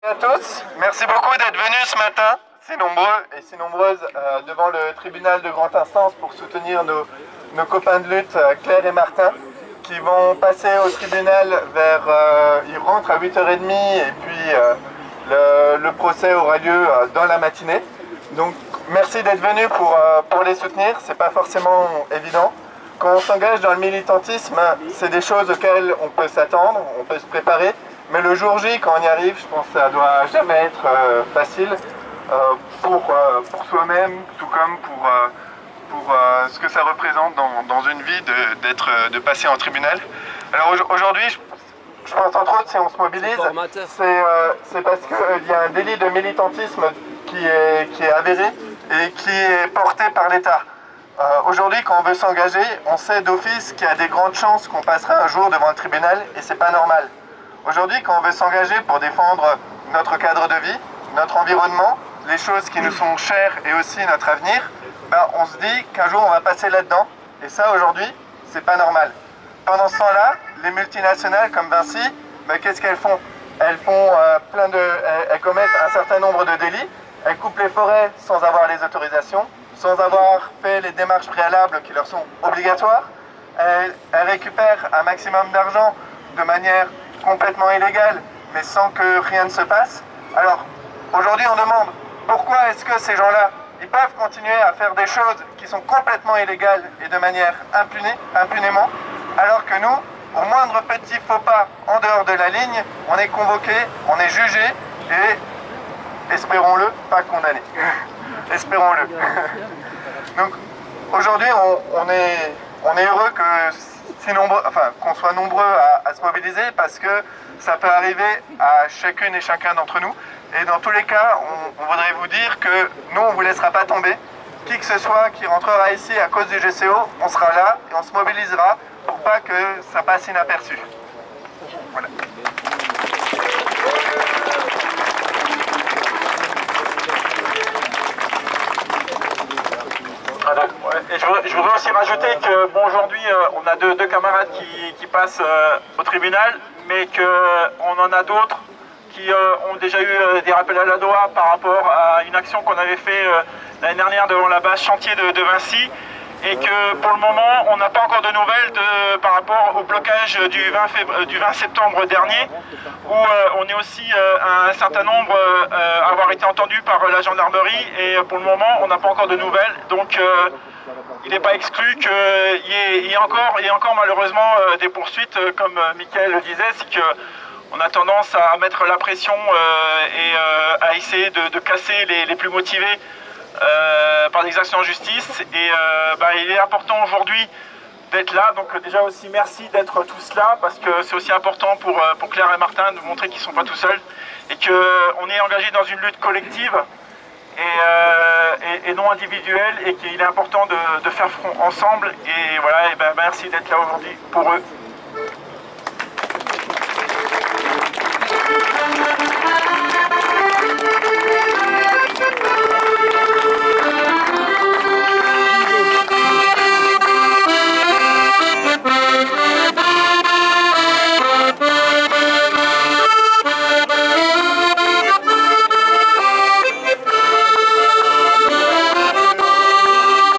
À tous, merci beaucoup d'être venus ce matin, si nombreux et si nombreuses, devant le tribunal de grande instance pour soutenir nos copains de lutte, Claire et Martin, qui vont passer au tribunal ils rentrent à 8h30 et puis le procès aura lieu dans la matinée. Donc merci d'être venus pour les soutenir, c'est pas forcément évident. Quand on s'engage dans le militantisme, c'est des choses auxquelles on peut s'attendre, on peut se préparer. Mais le jour J, quand on y arrive, je pense que ça doit jamais être facile pour soi-même, tout comme pour ce que ça représente dans une vie de passer en tribunal. Alors aujourd'hui, je pense entre autres, si on se mobilise, c'est parce qu'il y a un délit de militantisme qui est avéré et qui est porté par l'État. Aujourd'hui, quand on veut s'engager, on sait d'office qu'il y a des grandes chances qu'on passera un jour devant le tribunal et c'est pas normal. Aujourd'hui, quand on veut s'engager pour défendre notre cadre de vie, notre environnement, les choses qui nous sont chères et aussi notre avenir, on se dit qu'un jour on va passer là-dedans. Et ça, aujourd'hui, c'est pas normal. Pendant ce temps-là, les multinationales comme Vinci, qu'est-ce qu'elles font? Elles commettent un certain nombre de délits. Elles coupent les forêts sans avoir les autorisations, sans avoir fait les démarches préalables qui leur sont obligatoires. Elles récupèrent un maximum d'argent de manière complètement illégale, mais sans que rien ne se passe. Alors, aujourd'hui, on demande pourquoi est-ce que ces gens-là, ils peuvent continuer à faire des choses qui sont complètement illégales et de manière impunément, alors que nous, au moindre petit faux pas en dehors de la ligne, on est convoqué, on est jugé et, espérons-le, pas condamné. Espérons-le. Donc, aujourd'hui, on est heureux qu'on soit nombreux à se mobiliser parce que ça peut arriver à chacune et chacun d'entre nous. Et dans tous les cas, on voudrait vous dire que nous, on ne vous laissera pas tomber. Qui que ce soit qui rentrera ici à cause du GCO, on sera là et on se mobilisera pour pas que ça passe inaperçu. Voilà. Et je voudrais aussi rajouter que aujourd'hui on a deux camarades qui passent au tribunal, mais qu'on en a d'autres qui ont déjà eu des rappels à la loi par rapport à une action qu'on avait fait l'année dernière devant la base chantier de Vinci, et que pour le moment on n'a pas encore de nouvelles par rapport au blocage du 20 septembre dernier, où on est aussi un certain nombre à avoir été entendus par la gendarmerie, et pour le moment on n'a pas encore de nouvelles. Donc il n'est pas exclu qu'il y ait encore malheureusement des poursuites, comme Mickaël le disait, c'est qu'on a tendance à mettre la pression et à essayer de casser les plus motivés par des actions en justice. Et il est important aujourd'hui d'être là. Donc déjà aussi merci d'être tous là, parce que c'est aussi important pour Claire et Martin de montrer qu'ils ne sont pas tout seuls et qu'on est engagé dans une lutte collective et non individuelle, et qu'il est important de faire front ensemble. Et voilà, merci d'être là aujourd'hui pour eux.